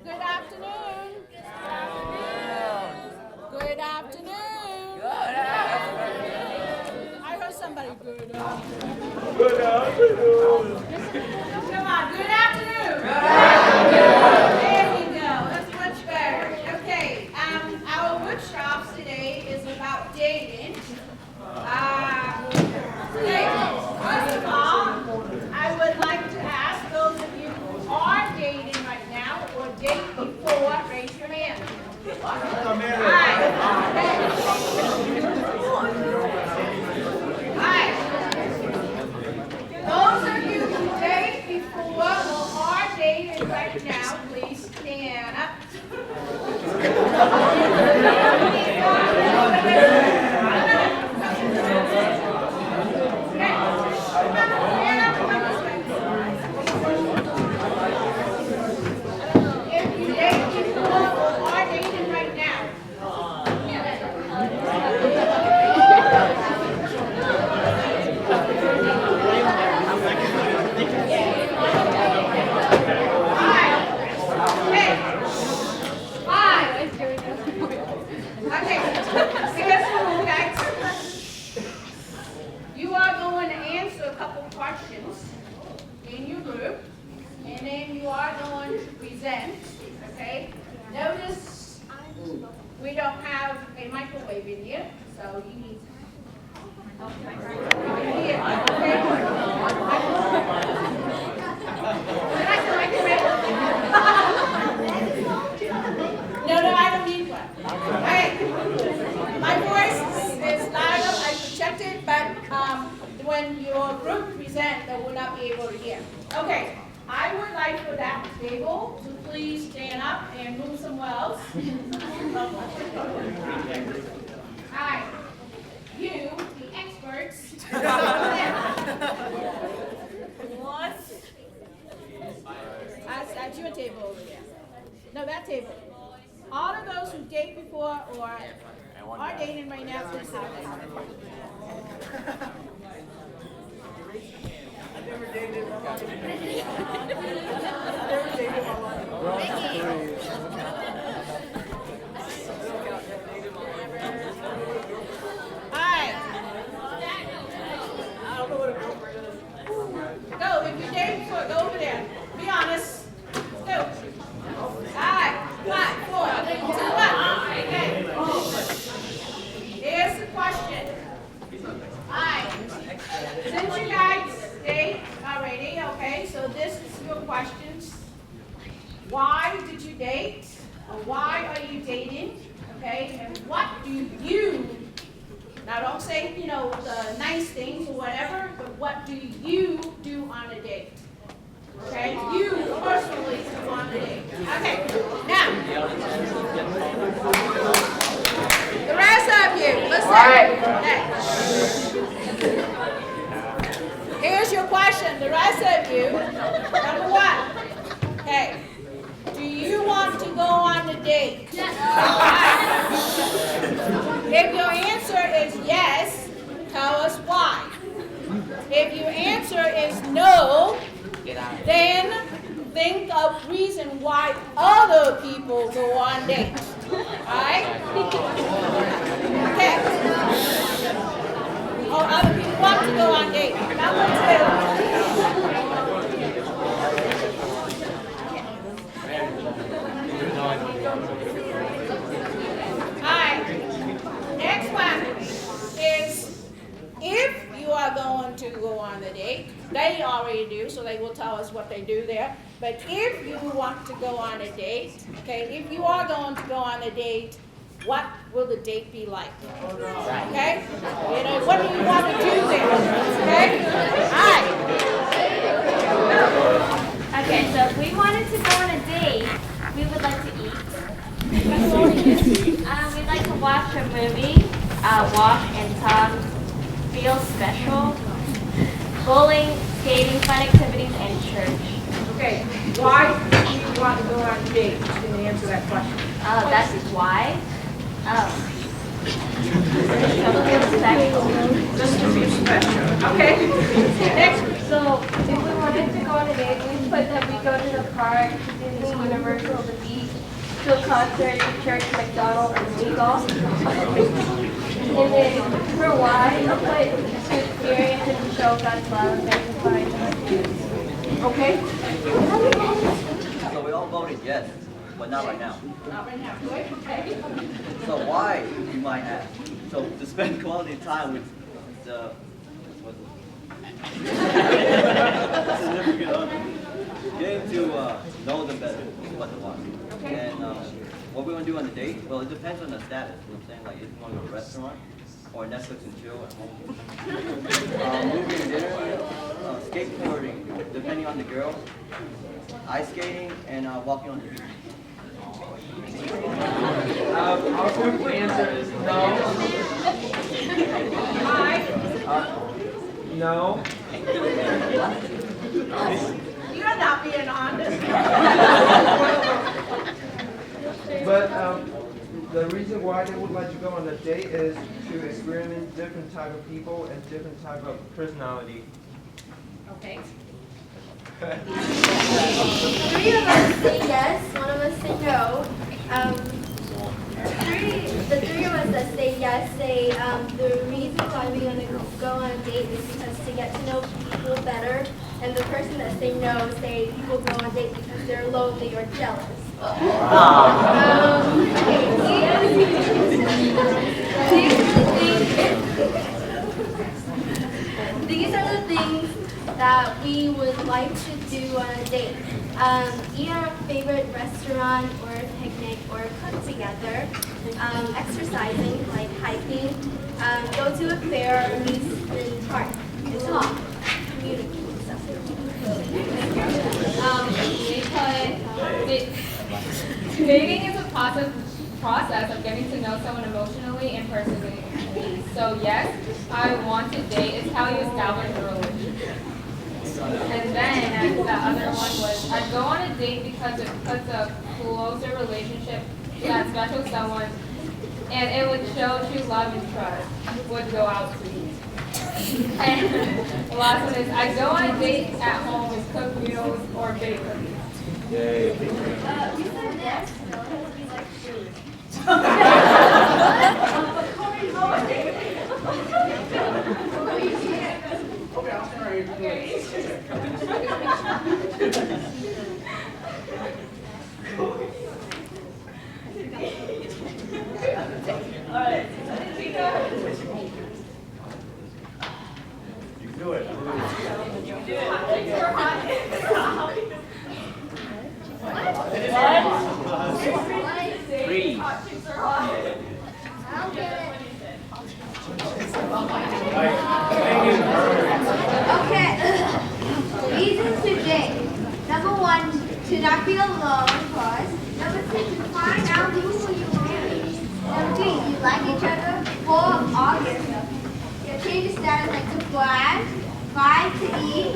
Good afternoon. Good afternoon. Good afternoon. Good afternoon. I heard somebody good afternoon. Good afternoon. Come on, good afternoon. Good afternoon. There you go. That's much better. Okay. Our workshops today is about dating. First of all, I would like to ask those of you who are dating right now or date before, raise your hand. Those of you who date before or are dating right now, please stand up. You are going to answer a couple questions in your group, and then you are going to present, okay? Notice we don't have a microwave in here, so you need No, I don't need one. Okay. My voice is loud enough, I project it, but when your group present, they will not be able to hear. Okay, I would like for that table to please stand up and move somewhere else. Alright, you, the experts. What? That's your table over there. No, that table. All of those who date before or are dating right now, please have it. I've never dated a lot of Alright. I don't know what a girlfriend is. Go, if you date before, go over there. Be honest. Go. Alright. 5, 4, 3, 2, 1. Okay. Here's the question. Alright. Since you guys date already, okay, so this is your questions. Why did you date? Or why are you dating? Okay, and what do you, now don't say, the nice things or whatever, but what do you do on a date? Okay, you personally do on a date. Okay, now, the rest of you, listen. Okay. Here's your question, the rest of you. Number 1, okay, do you want to go on a date? Yes. If your answer is yes, tell us why. If your answer is no, then think of reason why other people go on dates. Alright? Okay. Or other people want to go on dates. Number 2. Next one is if you are going to go on the date, they already do, so they will tell us what they do there. But if you want to go on a date, okay, if you are going to go on a date, what will the date be like? Okay? What do you want to do there? Okay? All right. Okay, so if we wanted to go on a date, we would like to eat. We'd like to watch a movie, walk and talk, feel special, bowling, skating, fun activities, and church. Okay, why do you want to go on a date? You can answer that question. That's why. Just to feel special. Okay. Next. So, if we wanted to go on a date, we put that we go to the park, Disney, Universal, the beach, to a concert, to church, McDonald's, and Eagle. And then for why, a place to experience and to show God's love and to find us. Okay? So we all voted yes, but not right now. Not right now. Good. Okay. So why, you might ask? So to spend quality time with the significant other, getting to know them better is what they want. Okay. And what we're gonna do on the date? Well, it depends on the status. You know what I'm saying? Like, if you want to go to a restaurant or Netflix and chill at home. Movie and dinner, skateboarding, depending on the girl, ice skating, and walking on the beach. Our quick answer is no. No. You're not being honest. But the reason why they would like to go on a date is to experiment different type of people and different type of personality. Okay. Three of us say yes, one of us say no. The three of us that say yes say the reason why we're going to go on a date is because to get to know people better. And the person that say no say people go on a date because they're lonely or jealous. These are the things that we would like to do on a date. Eat at our favorite restaurant or a picnic or cook together. Exercising, like hiking. Go to a fair or amusement park. And talk. Communicate. Dating is a process of getting to know someone emotionally and personally. So yes, I want to date is how you establish a relationship. And then the other one was I'd go on a date because it puts a closer relationship to that special someone, and it would show true love and trust would go out to eat. And the last one is I'd go on a date at home and cook meals or bake cookies. Yay. You said yes. No, it has to be like food. You can do it. Three. Okay. Reasons to date. Number one, to not be alone, of course. Number two, to find out who you marry. Number three, you like each other. 4, August. Change the status like to flash. 5, to eat.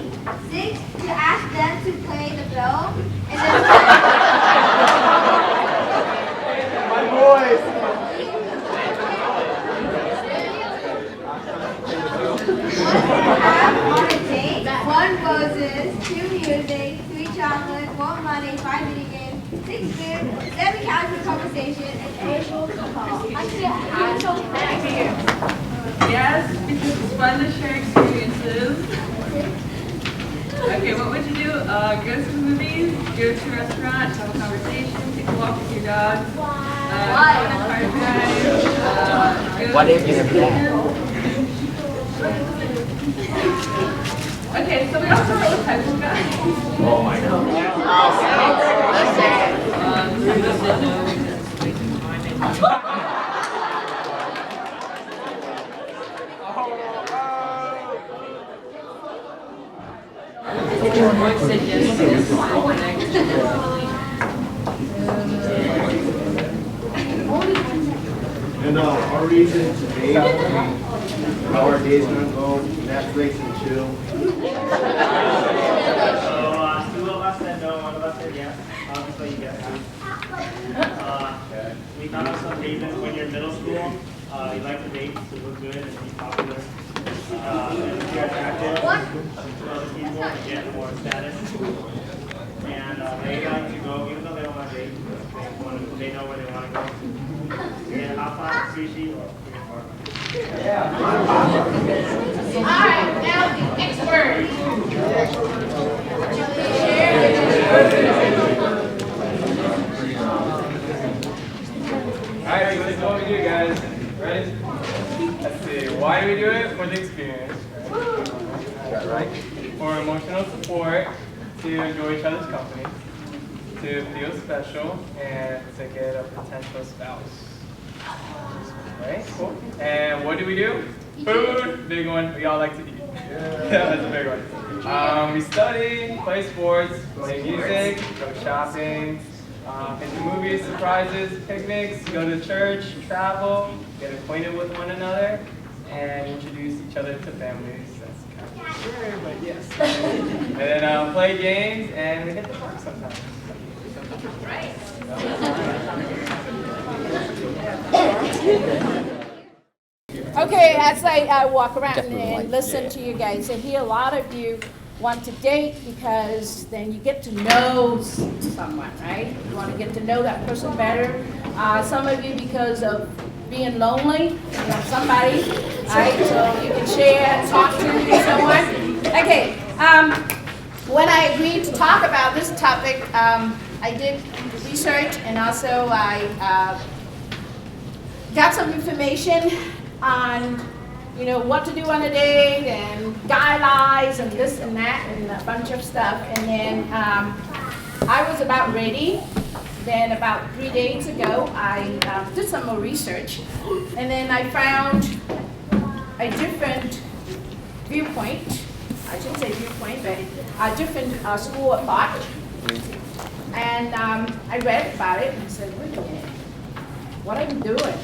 6, to ask them to pay the bill. And then My boys. have on a date, 1 roses, 2 music, 3 chocolate, 4 money, 5 video games, 6 food, 7 casual conversation, and 8 alcohol. Yes, because it's fun to share experiences. Okay, what would you do? Go to the movies, go to a restaurant, have a conversation, take a walk with your dog, go on a car drive, What if you never did? Okay, so we also wrote with high school guys. Oh my And our reason to date, how our day's gonna go, Netflix and chill. So, 2 of us said no, 1 of us said yes. Obviously, you guessed it. We thought of some reasons when you're in middle school, you like to date to look good and be popular. And if you're attractive to other people and get more status. And they like to go, even though they don't want to date, they want to date know where they want to go. You're gonna hot pot, sushi, or freaking barbecue. All right, now the next word. All right, so this is what we do, guys. Ready? Let's see. Why do we do it? For the experience, right? For emotional support, to enjoy each other's company, to feel special, and to get a potential spouse. Right? Cool. And what do we do? Food. Big one. We all like to eat. Yeah, that's a big one. We study, play sports, play music, go shopping, into movies, surprises, picnics, go to church, travel, get acquainted with one another, and introduce each other to families. That's kind of weird, but yes. And then play games, and we hit the park sometimes. Right. Okay, as I walk around and listen to you guys, I hear a lot of you want to date because then you get to know someone, right? You want to get to know that person better. Some of you because of being lonely, you know, somebody, right? So you can share and talk to someone. Okay, when I agreed to talk about this topic, I did research and also I got some information on, you know, what to do on a date and guidelines and this and that and a bunch of stuff. And then I was about ready. Then about 3 days ago, I did some more research. And then I found a different viewpoint. I shouldn't say viewpoint, but a different school of thought. And I read about it and said, wait a minute, what am I doing?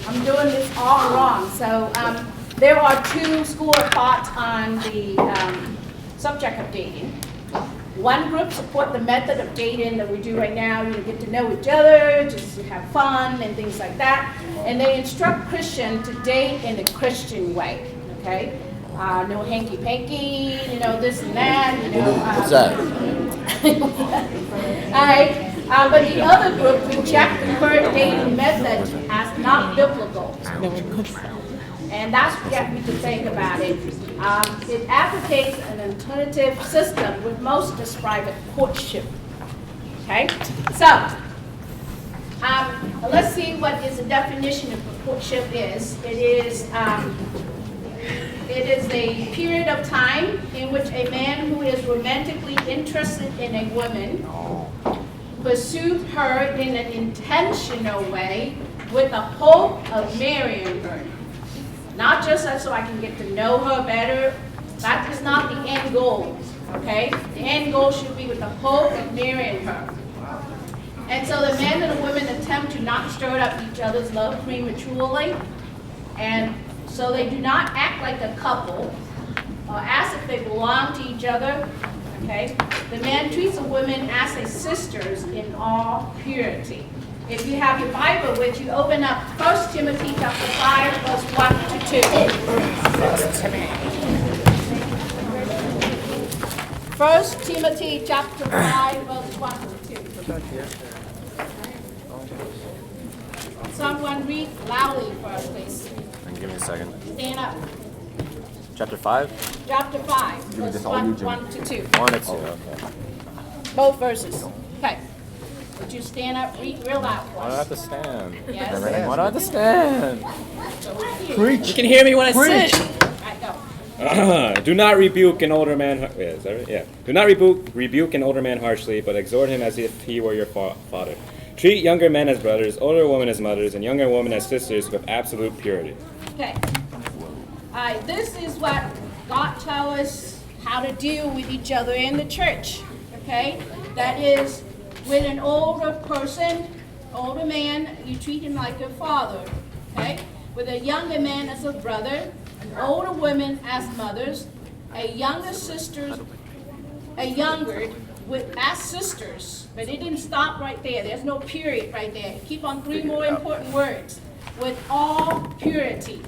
I'm doing this all wrong. So there are two schools of thought on the subject of dating. One group support the method of dating that we do right now. You get to know each other, just to have fun and things like that. And they instruct Christians to date in the Christian way, okay? No hanky-panky, you know, this and that. You know, What's that? All right. But the other group reject the current dating method as not biblical. And that's what we can think about it. It advocates an alternative system with most describe it courtship. Okay? So, let's see what is the definition of what courtship is. It is a period of time in which a man who is romantically interested in a woman pursues her in an intentional way with the hope of marrying her. Not just so I can get to know her better. That is not the end goal, okay? The end goal should be with the hope of marrying her. And so the man and the woman attempt to not stir up each other's love prematurely. And so they do not act like a couple or as if they belong to each other, okay? The man treats the woman as a sisters in all purity. If you have your Bible with you, open up 1 Timothy chapter 5, verse 1 to 2. 1 Timothy chapter 5, verse 1 to 2. Someone read loudly for us, please. Give me a second. Stand up. Chapter 5? Chapter 5, verse 1 to 2. 1 and 2, okay. Both verses. Okay. Would you stand up, read real loud for Why do I us? have to stand? Yes. Why do I have to stand? You can hear me when I sit. Right, go. Do not rebuke an older man. Is that right? Yeah. Do not rebuke an older man harshly, but exhort him as if he were your father. Treat younger men as brothers, older women as mothers, and younger women as sisters with absolute purity. Okay. This is what God tells us how to deal with each other in the church. Okay? That is, with an older person, older man, you treat him like your father. Okay? With a younger man as a brother, an older woman as mothers, a younger sister, as sisters. But it didn't stop right there. There's no period right there. Keep on 3 more important words. With all purity.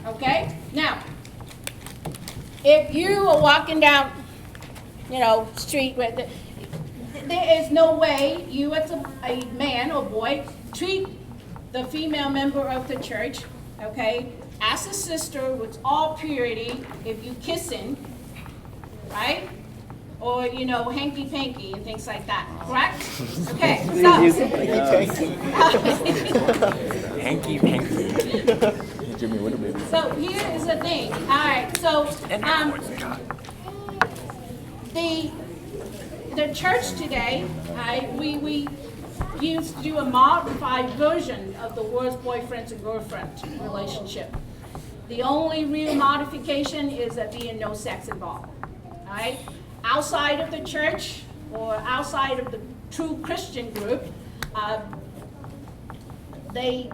Okay? Now, if you are walking down, street with there is no way you as a man or boy treat the female member of the church, okay, as a sister with all purity if you kissing, right? Or, you know, hanky-panky and things like that, correct? Okay, Hanky-panky. Jimmy, what a baby. so here is the thing. All right, so the church today, we used to do a modified version of the words boyfriends and girlfriends relationship. The only real modification is that being no sex involved. All right, outside of the church or outside of the true Christian group, they,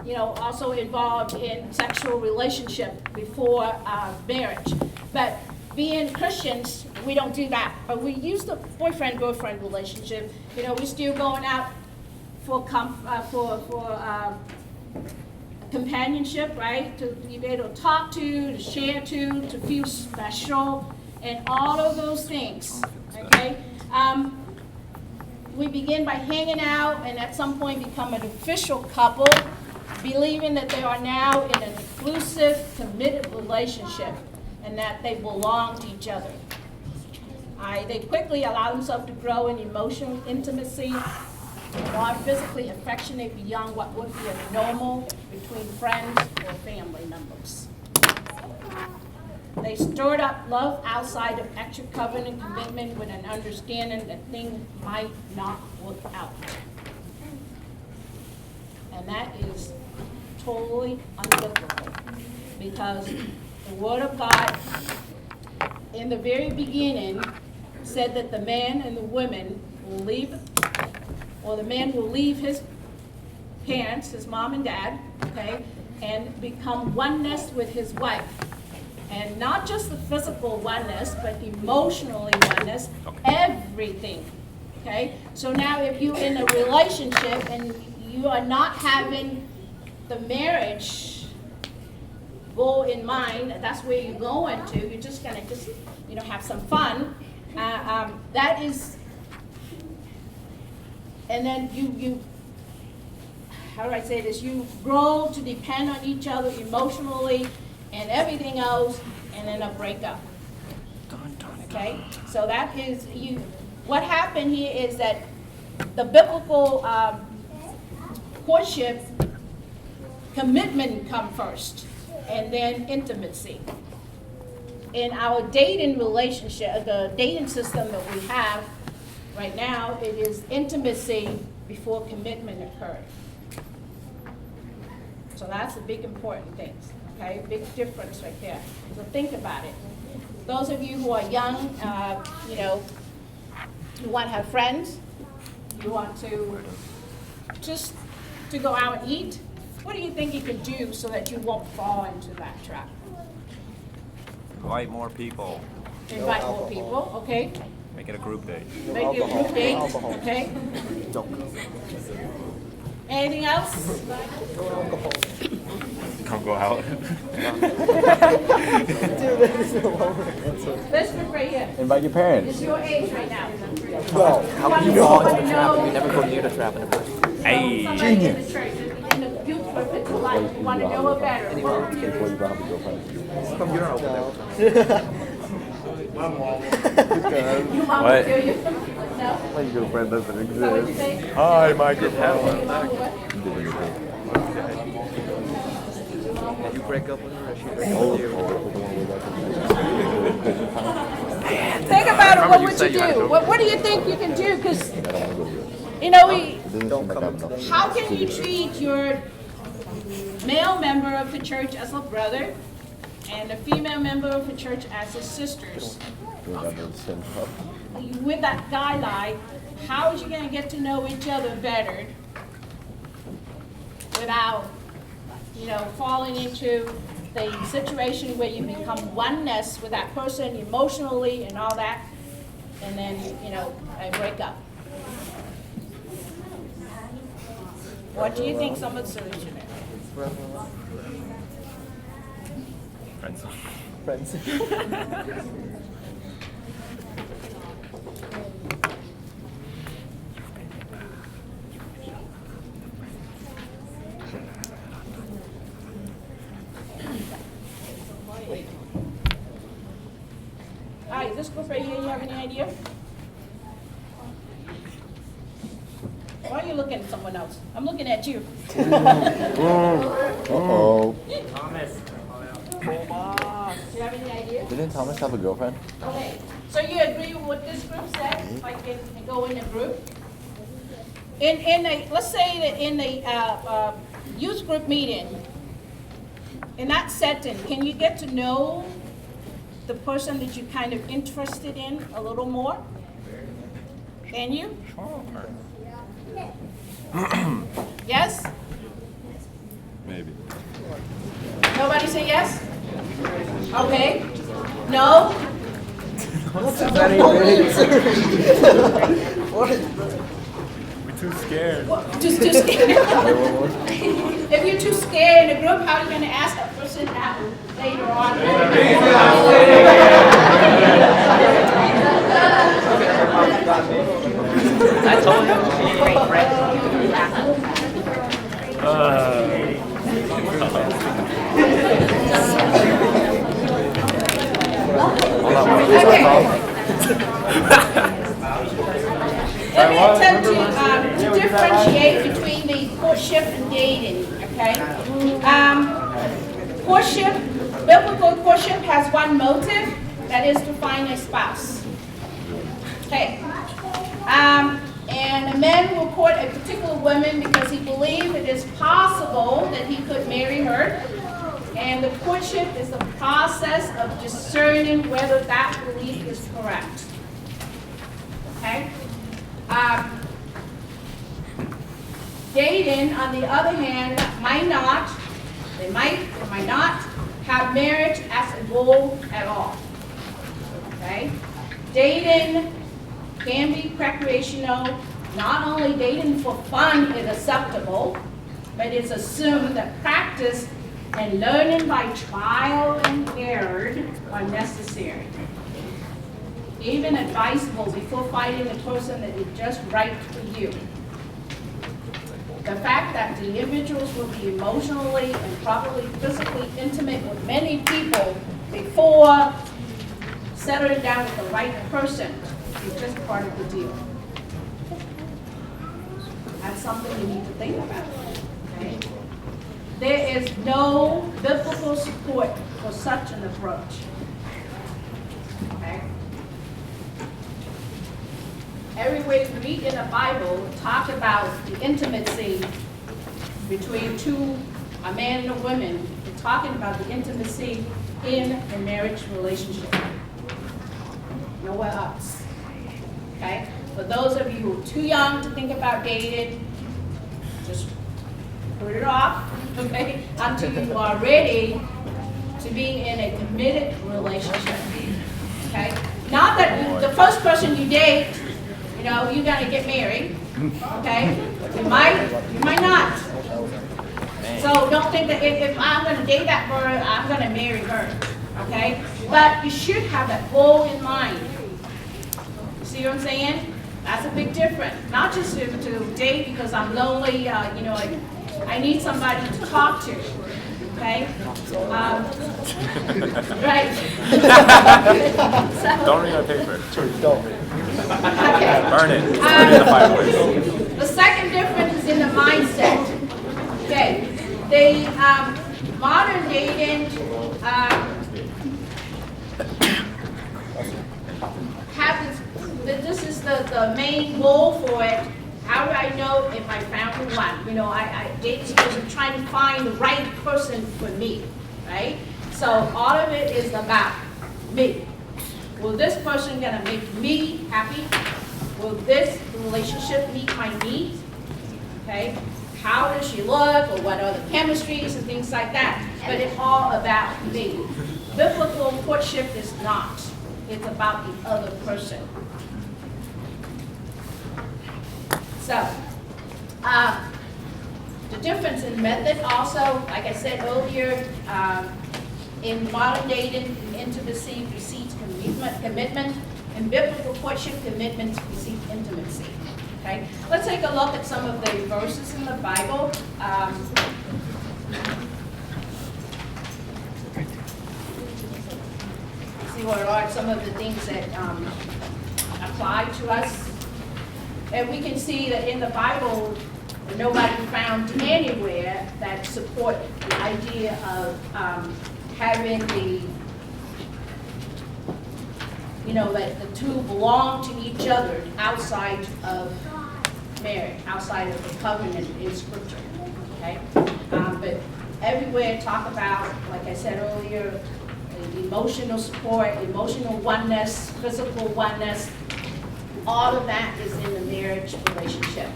you know, also involved in sexual relationship before marriage. But being Christians, we don't do that. But we use the boyfriend-girlfriend relationship. You know, we're still going out for companionship, right? To be able to talk to share to feel special, and all of those things. Okay. We begin by hanging out, and at some point become an official couple, believing that they are now in an exclusive, committed relationship, and that they belong to each other. They quickly allow themselves to grow in emotional intimacy, and are physically affectionate beyond what would be a normal between friends or family members. They stirred up love outside of extra covenant commitment with an understanding that things might not work out. And that is totally unbiblical, because the Word of God in the very beginning said that the man and the woman will leave, or the man will leave his parents, his mom and dad, okay, and become oneness with his wife. And not just the physical oneness, but emotionally oneness, everything, okay? So now if you're in a relationship and you are not having the marriage goal in mind, that's where you're going to, you're just gonna you know, have some fun, that is, and then you, how do I say this, you grow to depend on each other emotionally and everything else, and then a breakup. Okay, so that is you. What happened here is that the biblical courtship commitment come first, and then intimacy. In our dating relationship, the dating system that we have right now, it is intimacy before commitment occurs. So that's a big important thing. Okay, big difference right there. So think about it. Those of you who are young, you know, you want to have friends, you want to just to go out and eat. What do you think you could do so that you won't fall into that trap? Invite more people. Invite more people, okay? Make it a group date. Make it a group date, okay? Anything else? Don't go out. Let's look right here. Invite your parents. It's your age right now. Well, how can you fall into the trap if you never go near the trap in the first place? Hey. Somebody in the church, in the youth group in life, you want to know it better. From your over My mom. You want What? to tell you? No? My girlfriend doesn't Is that what you exist. say? Hi, my girlfriend. You want what? You break up with her or she break up with you? Think about it, what would you do? What do you think you can do? Because, you know, how can you treat your male member of the church as a brother and a female member of the church as his sisters? With that guideline, how is you going to get to know each other better without, you know, falling into the situation where you become oneness with that person emotionally and all that, and then, you know, break up? What do you think some of the solution is? Friends. this group right here, you have any idea? Why are you looking at someone else? I'm looking at you. Uh-oh. Thomas. Do you have any idea? Didn't Thomas have a girlfriend? Okay, so you agree with what this group said, like go in a group? In a, let's say that in a youth group meeting, in that setting, can you get to know the person that you're kind of interested in a little more? Can you? Yes? Maybe. Nobody say yes? Okay. No? What's that even? We're too scared. Just too scared. If you're too scared in a group, how are you going to ask that person out later on? I told him she ain't friends. Let me attempt to differentiate between the courtship and dating, okay? Courtship, biblical courtship has one motive, that is to find a spouse. Okay. And a man will court a particular woman because he believes it is possible that he could marry her. And the courtship is the process of discerning whether that belief is correct. Okay? Dating, on the other hand, might not have marriage as a goal at all. Okay? Dating can be recreational. Not only dating for fun is acceptable, but it's assumed that practice and learning by trial and error are necessary. Even advisable before finding the person that is just right for you. The fact that the individuals will be emotionally and probably physically intimate with many people before settling down with the right person is just part of the deal. That's something you need to think about. Okay? There is no biblical support for such an approach. Okay? Everywhere you read in the Bible, talk about the intimacy between a man and a woman. We're talking about the intimacy in a marriage relationship. Nowhere else. Okay? For those of you who are too young to think about dating, just put it off, okay, until you are ready to be in a committed relationship. Okay? Not that the first person you date, you're gonna get married. Okay? You might not. So don't think that if I'm gonna date that girl, I'm gonna marry her. Okay? But you should have that goal in mind. You see what I'm saying? That's a big difference. Not just to date because I'm lonely, I need somebody to talk to. Okay? Right. Don't read our paper. Don't read. Okay. Burn it. Burn it in the fireplace. The second difference is in the mindset. Okay. The modern dating this is the main goal for it. How do I know if I found the one? I date this person trying to find the right person for me, right? So all of it is about me. Will this person gonna make me happy? Will this relationship meet my needs? Okay? How does she look, or what are the chemistries and things like that? But it's all about me. Biblical courtship is not. It's about the other person. So, the difference in method also, like I said earlier, in modern dating, intimacy precedes commitment. In biblical courtship, commitment precedes intimacy. Okay? Let's take a look at some of the verses in the Bible. See, what are some of the things that apply to us. And we can see that in the Bible, nobody found anywhere that support the idea of having that the two belong to each other outside of marriage, outside of the covenant in Scripture. Okay, but everywhere talk about, like I said earlier, emotional support, emotional oneness, physical oneness. All of that is in the marriage relationship.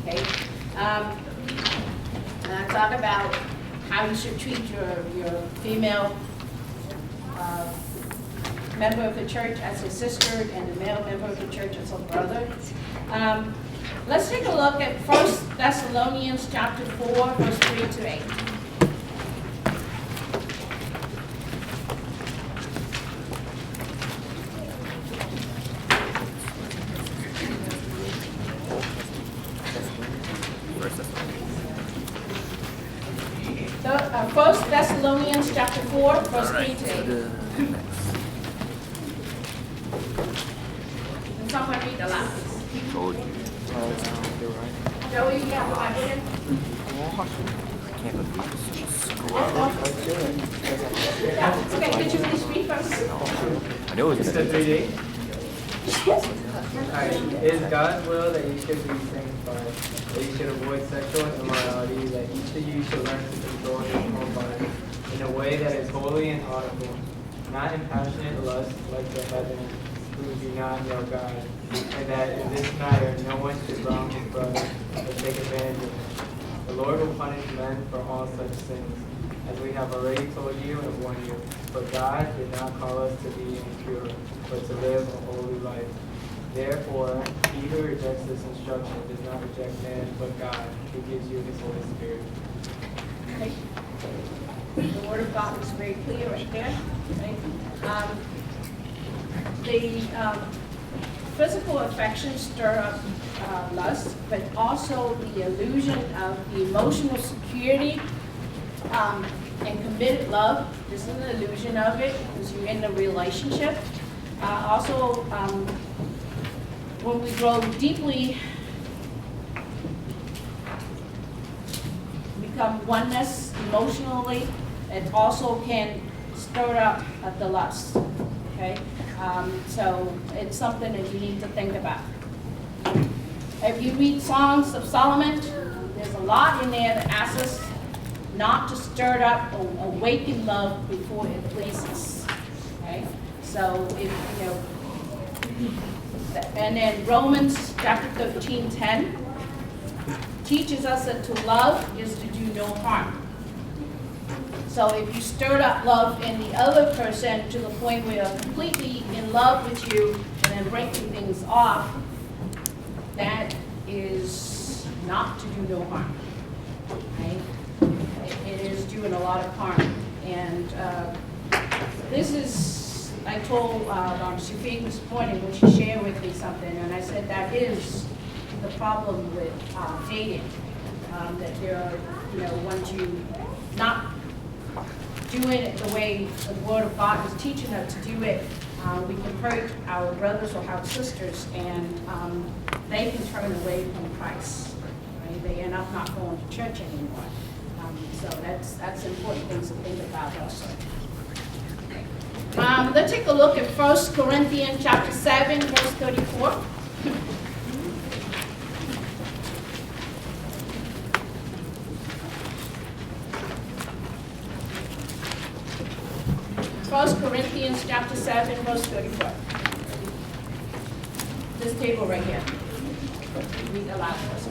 Okay, and I talk about how you should treat your female member of the church as a sister and the male member of the church as a brother. Let's take a look at 1 Thessalonians chapter 4, verse 3 to 8. So, 1 Thessalonians chapter 4, verse 3 to 8. Can someone read aloud? Told you. Joey, you have a Bible? I can't believe this. Screw up. Okay, could you please read first? I knew it was going to be. Alright, it is God's will that you should be sanctified, that you should avoid sexual immorality, that each of you should learn to control his own body in a way that is holy and honorable, not in passionate lust like the heathens who do not know God, and that in this matter no one should wrong his brother or take advantage of him. The Lord will punish men for all such sins, as we have already told you and warned you. But God did not call us to be impure, but to live a holy life. Therefore, he who rejects this instruction does not reject man, but God, who gives you his Holy Spirit. Okay. The Word of God is very clear right there. Okay. The physical affection stir up lust, but also the illusion of the emotional security and committed love. This is an illusion of it because you're in a relationship. Also, when we grow deeply, become oneness emotionally, it also can stir up the lust. Okay, so it's something that you need to think about. If you read Songs of Solomon, there's a lot in there that asks us not to stir up or awaken love before it pleases. Okay, so if you know, and then Romans chapter 13:10 teaches us that to love is to do no harm. So if you stirred up love in the other person to the point where they're completely in love with you and then breaking things off, that is not to do no harm. Right? It is doing a lot of harm. And this is, I told Sophie this morning when she shared with me something, and I said that is the problem with dating. That there are, once you not doing it the way the Word of God is teaching us to do it, we can hurt our brothers or our sisters, and they can turn away from Christ. Right? They end up not going to church anymore. So that's important things to think about also. Let's take a look at 1 Corinthians chapter 7, verse 34. 1 Corinthians chapter 7, verse 34. This table right here. Read aloud for us.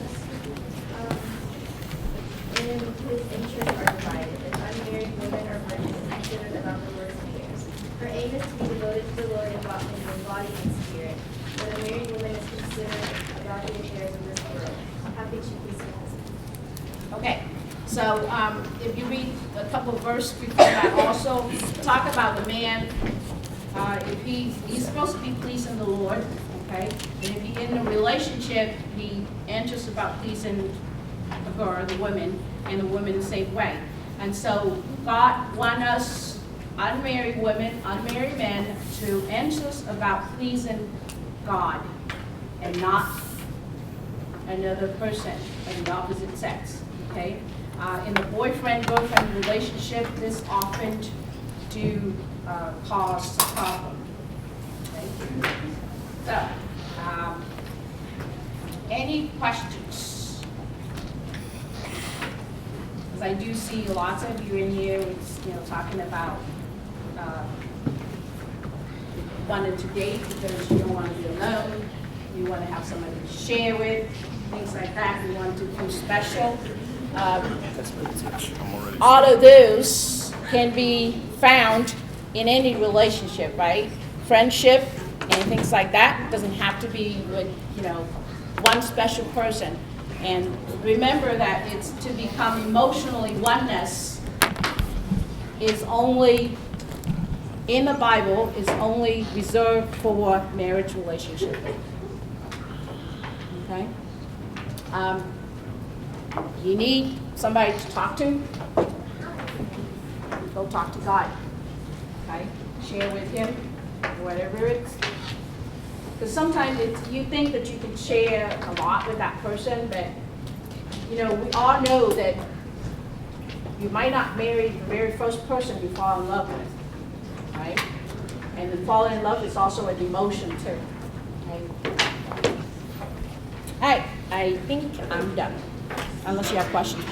And his interests are divided, and unmarried women are virgins considered about the worst years. Her aim is to be devoted to the Lord in body and spirit, but a married woman is considered about the affairs of this world. How could she be so husband? Okay, so if you read a couple of verses before that, also talk about the man. If he's supposed to be pleasing the Lord, okay, and if he's in a relationship, he anxious about pleasing her, the women, and the women the same way. And so God wants us unmarried women, unmarried men to anxious about pleasing God and not another person of the opposite sex, okay? In the boyfriend-girlfriend relationship, this often do cause a problem, okay? So, any questions? Because I do see lots of you in here, talking about wanting to date because you don't want to be alone, you want to have somebody to share with, things like that. You want to feel special. All of those can be found in any relationship, right? Friendship and things like that. It doesn't have to be with, one special person. And remember that it's to become emotionally oneness is only, in the Bible, is only reserved for marriage relationship. Okay? You need somebody to talk to, go talk to God. Okay? Share with him, whatever it's. Because sometimes you think that you can share a lot with that person, but we all know that you might not marry the very first person you fall in love with, right? And the falling in love is also an emotion too. Okay? All right, I think I'm done, unless you have questions.